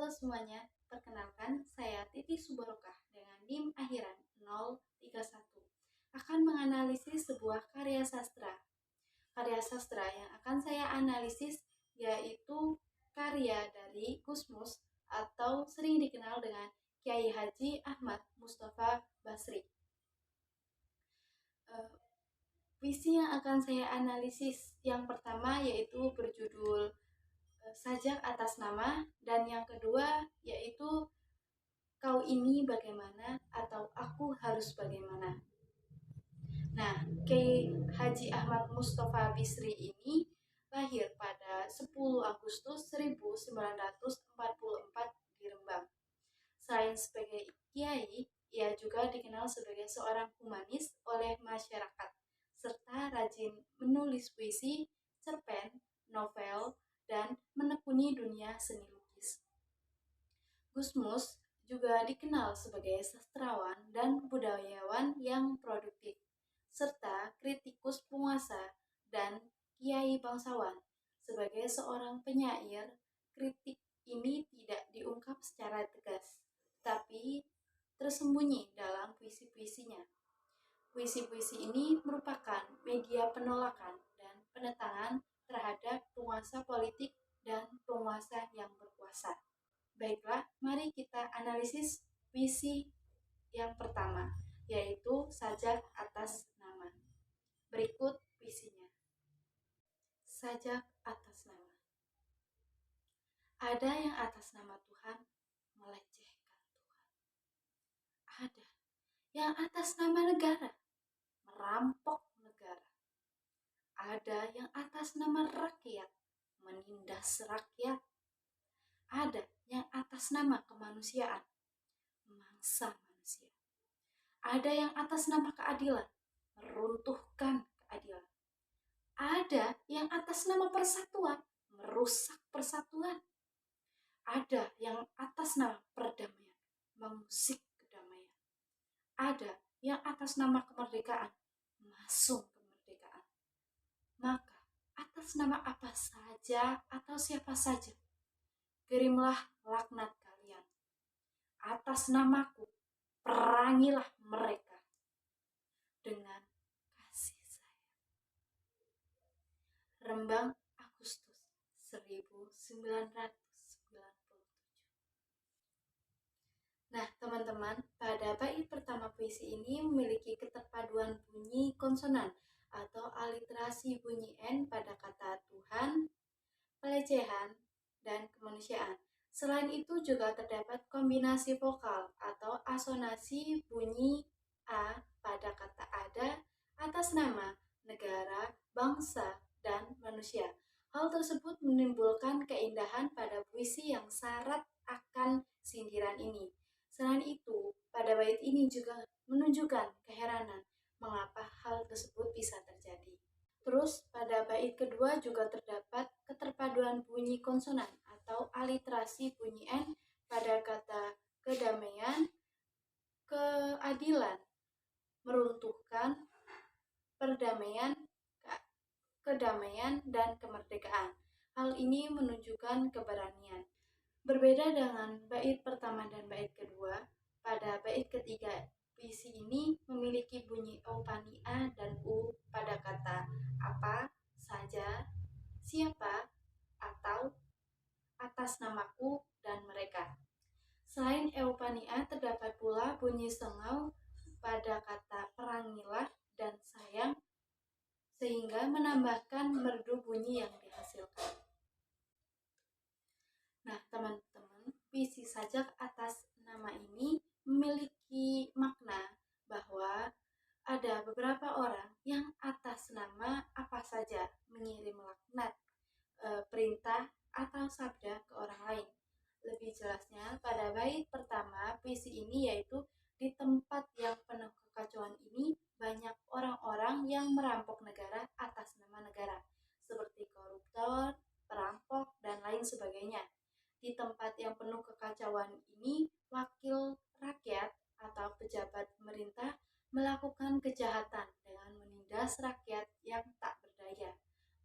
Halo semuanya, perkenalkan saya Titi Subarokah dengan NIM akhiran 031 akan menganalisis sebuah karya sastra. Karya sastra yang akan saya analisis yaitu karya dari Gusmus atau sering dikenal dengan Kiai Haji Ahmad Mustafa Basri. Puisi yang akan saya analisis yang pertama yaitu berjudul Sajak Atas Nama, dan yang kedua yaitu Kau Ini Bagaimana atau Aku Harus Bagaimana. Nah, Kiai Haji Ahmad Mustafa Bisri ini lahir pada 10 Agustus 1944 di Rembang. Selain sebagai kiai, ia juga dikenal sebagai seorang humanis oleh masyarakat, serta rajin menulis puisi, cerpen, novel, dan menekuni dunia seni lukis. Gusmus juga dikenal sebagai sastrawan dan budayawan yang produktif, serta kritikus penguasa dan kiai bangsawan. Sebagai seorang penyair, kritik ini tidak diungkap secara tegas, tapi tersembunyi dalam puisi-puisinya. Puisi-puisi ini merupakan media penolakan dan penentangan terhadap penguasa politik dan penguasa yang berkuasa. Baiklah, mari kita analisis puisi yang pertama, yaitu Sajak Atas Nama. Berikut puisinya. Sajak atas nama. Ada yang atas nama Tuhan melecehkan Tuhan. Ada yang atas nama negara merampok negara. Ada yang atas nama rakyat menindas rakyat. Ada yang atas nama kemanusiaan memangsa manusia. Ada yang atas nama keadilan meruntuhkan keadilan. Ada yang atas nama persatuan merusak persatuan. Ada yang atas nama perdamaian mengusik kedamaian. Ada yang atas nama kemerdekaan masuk kemerdekaan. Maka atas nama apa saja atau siapa saja, kirimlah laknat kalian. Atas namaku perangilah mereka dengan kasih sayang. Rembang, Agustus 1997. Nah, teman-teman, pada bait pertama puisi ini memiliki keterpaduan bunyi konsonan atau aliterasi bunyi N pada kata Tuhan, pelecehan, dan kemanusiaan. Selain itu juga terdapat kombinasi vokal atau asonansi bunyi A pada kata ada, atas nama, negara, bangsa, dan manusia. Hal tersebut menimbulkan keindahan pada puisi yang syarat akan sindiran ini. Selain itu, pada bait ini juga menunjukkan keheranan mengapa hal tersebut bisa terjadi. Terus, pada bait kedua juga terdapat keterpaduan bunyi konsonan atau aliterasi bunyi N pada kata kedamaian, keadilan, meruntuhkan, perdamaian, kedamaian, dan kemerdekaan. Hal ini menunjukkan keberanian. Berbeda dengan bait pertama dan bait kedua, pada bait ketiga puisi ini memiliki bunyi eupani A dan U pada kata apa, saja, siapa, atau atas namaku dan mereka. Selain eupani A, terdapat pula bunyi sengau pada kata perangilah dan sayang, sehingga menambahkan merdu bunyi yang dihasilkan. Nah, teman-teman, puisi Sajak Atas Nama ini memiliki makna bahwa ada beberapa orang yang atas nama apa saja mengirim laknat, perintah, atau sabda ke orang lain. Lebih jelasnya, pada bait pertama puisi ini yaitu di tempat yang penuh kekacauan ini banyak orang-orang yang merampok negara atas nama negara, seperti koruptor, perampok, dan lain sebagainya. Di tempat yang penuh kekacauan ini, wakil rakyat atau pejabat pemerintah melakukan kejahatan dengan menindas rakyat yang tak berdaya.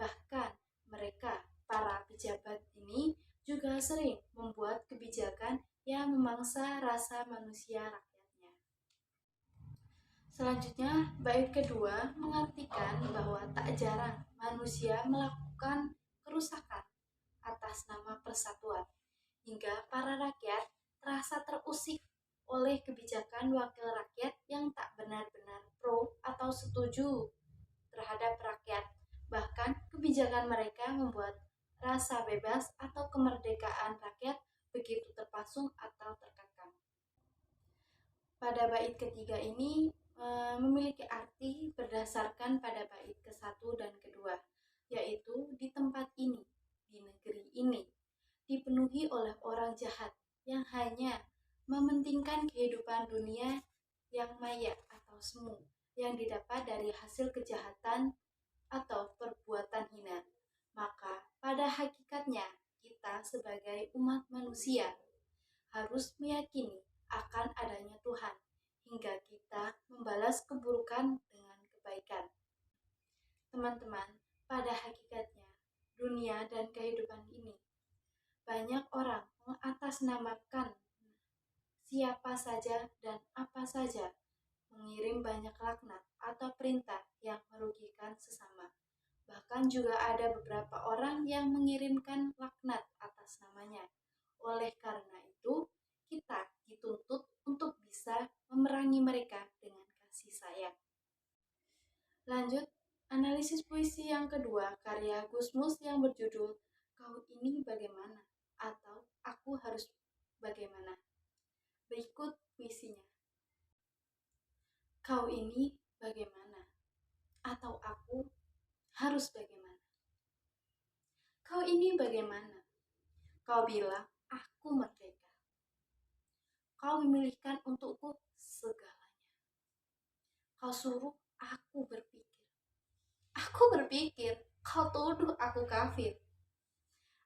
Bahkan mereka, para pejabat ini, juga sering membuat kebijakan yang memangsa rasa manusia rakyatnya. Selanjutnya, bait kedua mengartikan bahwa tak jarang manusia melakukan kerusakan atas nama persatuan, hingga para rakyat terasa terusik oleh kebijakan wakil rakyat yang tak benar-benar pro atau setuju terhadap rakyat. Bahkan kebijakan mereka membuat rasa bebas atau kemerdekaan rakyat begitu terpasung atau terkekang. Pada bait ketiga ini memiliki arti berdasarkan pada bait ke-1 dan kedua, yaitu di tempat ini, di negeri ini, dipenuhi oleh orang jahat yang hanya mementingkan kehidupan dunia yang maya atau semu, yang didapat dari hasil kejahatan atau perbuatan hina. Maka pada hakikatnya kita sebagai umat manusia harus meyakini akan adanya Tuhan hingga kita membalas keburukan dengan kebaikan. Teman-teman, pada hakikatnya dunia dan kehidupan ini banyak orang mengatasnamakan siapa saja dan apa saja, mengirim banyak laknat atau perintah yang merugikan sesama. Bahkan juga ada beberapa orang yang mengirimkan laknat atas namanya. Oleh karena itu, kita dituntut untuk bisa memerangi mereka dengan kasih sayang. Lanjut, analisis puisi yang kedua, karya Gusmus yang berjudul Kau Ini Bagaimana? Atau Aku Harus Bagaimana? Berikut puisinya. Kau ini bagaimana? Atau aku harus bagaimana? Kau ini bagaimana? Kau bilang aku merdeka. Kau memilihkan untukku segalanya. Kau suruh aku berpikir. Aku berpikir, kau tuduh aku kafir.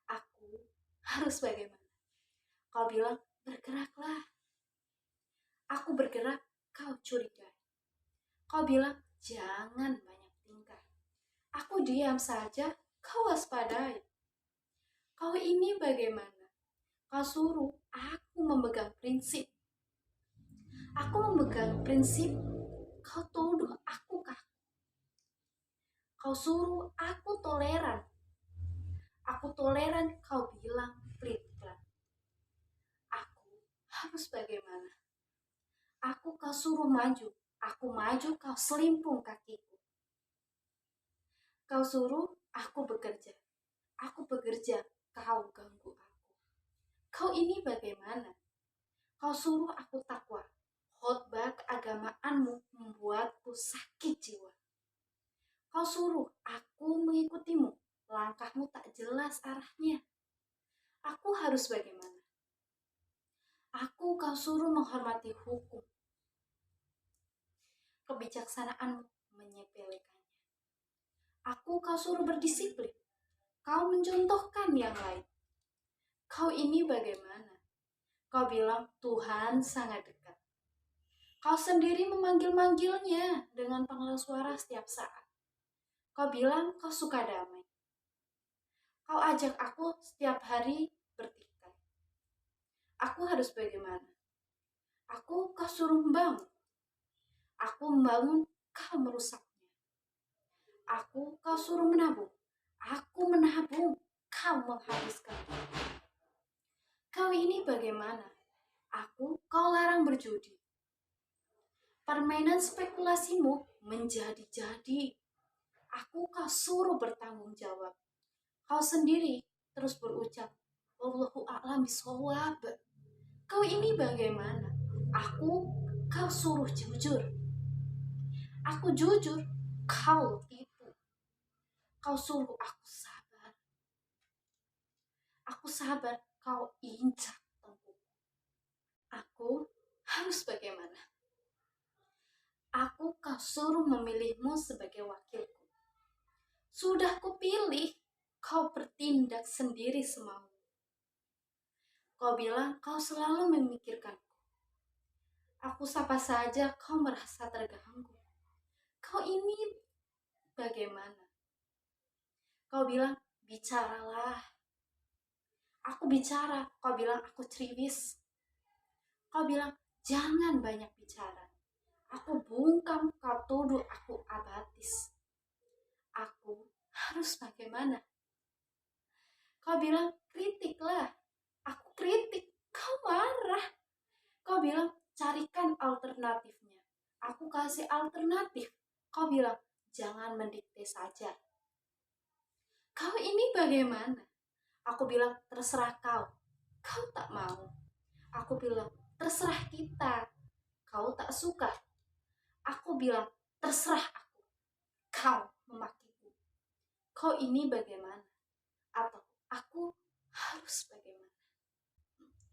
Aku harus bagaimana? Kau bilang bergeraklah. Aku bergerak, kau curiga. Kau bilang jangan banyak tingkah. Aku diam saja, kau waspadai. Kau ini bagaimana? Kau suruh aku memegang prinsip. Aku memegang prinsip, kau tuduh aku kaku. Kau suruh aku toleran. Aku toleran, kau bilang pelit-pelit. Aku harus bagaimana? Aku kau suruh maju. Aku maju, kau selimpung kakiku. Kau suruh aku bekerja. Aku bekerja, kau ganggu aku. Kau ini bagaimana? Kau suruh aku takwa. Khotbah keagamaanmu membuatku sakit jiwa. Kau suruh aku mengikutimu. Langkahmu tak jelas arahnya. Aku harus bagaimana? Aku kau suruh menghormati hukum. Kebijaksanaanmu menyepelekannya. Aku kau suruh berdisiplin. Kau mencontohkan yang lain. Kau ini bagaimana? Kau bilang Tuhan sangat dekat. Kau sendiri memanggil-manggilnya dengan panggilan suara setiap saat. Kau bilang kau suka damai. Kau ajak aku setiap hari bertikai. Aku harus bagaimana? Aku kau suruh membangun. Aku membangun, kau merusaknya. Aku kau suruh menabung. Aku menabung, kau menghabiskan. Kau ini bagaimana? Aku kau larang berjudi. Permainan spekulasimu menjadi-jadi. Aku kau suruh bertanggung jawab. Kau sendiri terus berucap, Wallahu a'lam bishawab. Kau ini bagaimana? Aku kau suruh jujur. Aku jujur, kau tipu. Kau suruh aku sabar. Aku sabar, kau injak tengkukku. Aku harus bagaimana? Aku kau suruh memilihmu sebagai wakilku. Sudah kupilih, kau bertindak sendiri semaumu. Kau bilang kau selalu memikirkanku. Aku sapa saja, kau merasa terganggu. Kau ini bagaimana? Kau bilang, bicaralah. Aku bicara, kau bilang aku ceriwis. Kau bilang jangan banyak bicara. Aku bungkam, kau tuduh aku abatis. Aku harus bagaimana? Kau bilang kritiklah. Aku kritik, kau marah. Kau bilang carikan alternatifnya. Aku kasih alternatif. Kau bilang jangan mendikte saja. Kau ini bagaimana? Aku bilang terserah kau. Kau tak mau. Aku bilang terserah kita. Kau tak suka. Aku bilang terserah aku. Kau memakiku. Kau ini bagaimana? Atau aku harus bagaimana?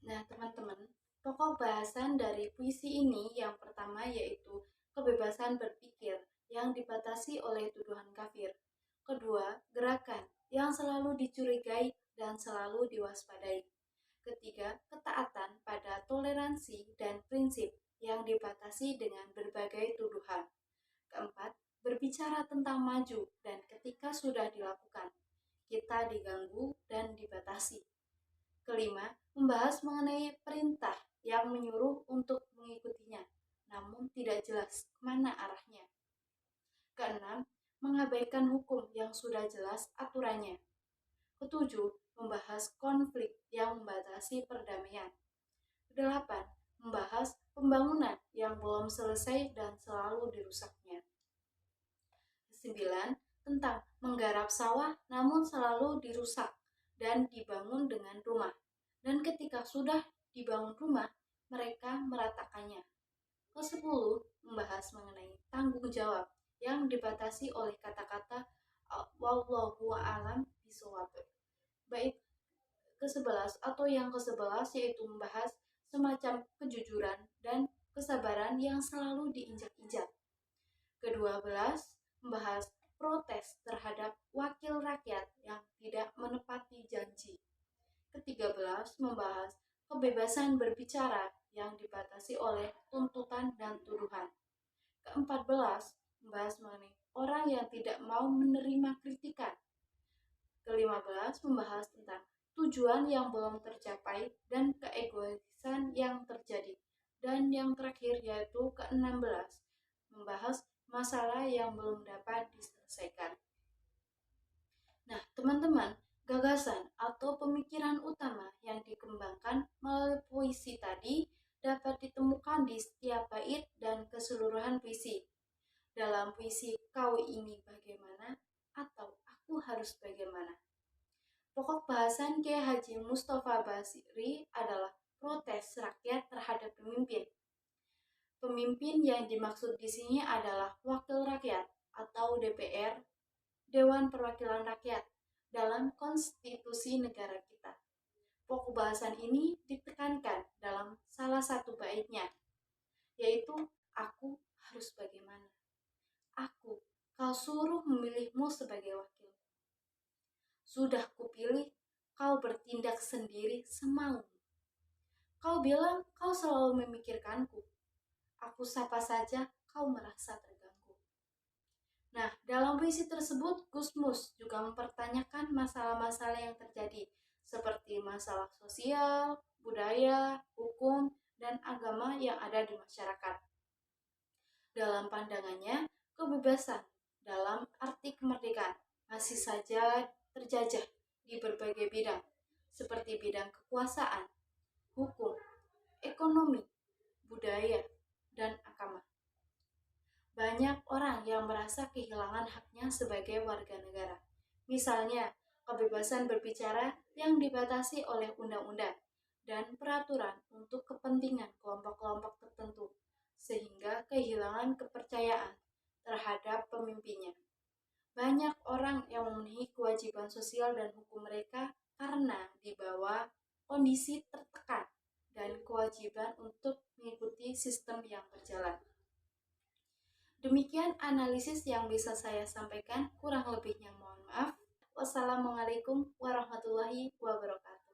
Nah, teman-teman, pokok bahasan dari puisi ini yang pertama yaitu kebebasan berpikir yang dibatasi oleh tuduhan kafir. Kedua, gerakan yang selalu dicurigai dan selalu diwaspadai. Ketiga, ketaatan pada toleransi dan prinsip yang dibatasi dengan berbagai tuduhan. Keempat, berbicara tentang maju dan ketika sudah dilakukan, kita diganggu dan dibatasi. Kelima, membahas mengenai perintah yang menyuruh untuk mengikutinya, namun tidak jelas kemana arahnya. Keenam, mengabaikan hukum yang sudah jelas aturannya. Ketujuh, membahas konflik yang membatasi perdamaian. Kedelapan, membahas pembangunan yang belum selesai dan selalu dirusaknya. Kesembilan, tentang menggarap sawah namun selalu dirusak dan dibangun dengan rumah. Dan ketika sudah dibangun rumah, mereka meratakannya. Kesepuluh, membahas mengenai tanggung jawab yang dibatasi oleh kata-kata wallahu a'lam bishawab. Baik ke-11 atau yang ke-11 yaitu membahas semacam kejujuran dan kesabaran yang selalu diinjak-injak. Ke-12 membahas protes terhadap wakil rakyat yang tidak menepati janji. Ke-13 membahas kebebasan berbicara yang dibatasi oleh tuntutan dan tuduhan. Ke-14 membahas mengenai orang yang tidak mau menerima kritikan. Ke-15 membahas tentang tujuan yang belum tercapai dan keegoisan yang terjadi. Dan yang terakhir yaitu ke-16 membahas masalah yang belum dapat diselesaikan. Nah, teman-teman, gagasan atau pemikiran utama yang dikembangkan melalui puisi tadi dapat ditemukan di setiap bait dan keseluruhan puisi. Dalam puisi kau ini bagaimana atau aku harus bagaimana. Pokok bahasan Kiai Haji Mustafa Basri adalah protes rakyat terhadap pemimpin. Pemimpin yang dimaksud di sini adalah wakil rakyat atau DPR, Dewan Perwakilan Rakyat, dalam konstitusi negara kita. Pokok bahasan ini ditekankan dalam salah satu baitnya, yaitu aku harus bagaimana. Aku, kau suruh memilihmu sebagai wakil. Sudah kupilih, kau bertindak sendiri semau. Kau bilang kau selalu memikirkanku. Aku sapa saja, kau merasa terganggu. Nah, dalam puisi tersebut, Gusmus juga mempertanyakan masalah-masalah yang terjadi, seperti masalah sosial, budaya, hukum, dan agama yang ada di masyarakat. Dalam pandangannya, kebebasan dalam arti kemerdekaan masih saja terjajah di berbagai bidang, seperti bidang kekuasaan, hukum, ekonomi, budaya, dan agama. Banyak orang yang merasa kehilangan haknya sebagai warga negara. Misalnya, kebebasan berbicara yang dibatasi oleh undang-undang dan peraturan untuk kepentingan kelompok-kelompok tertentu, sehingga kehilangan kepercayaan terhadap pemimpinnya. Banyak orang yang memenuhi kewajiban sosial dan hukum mereka karena di bawah kondisi tertekan dan kewajiban untuk mengikuti sistem yang berjalan. Demikian analisis yang bisa saya sampaikan, kurang lebihnya mohon maaf. Wassalamualaikum warahmatullahi wabarakatuh.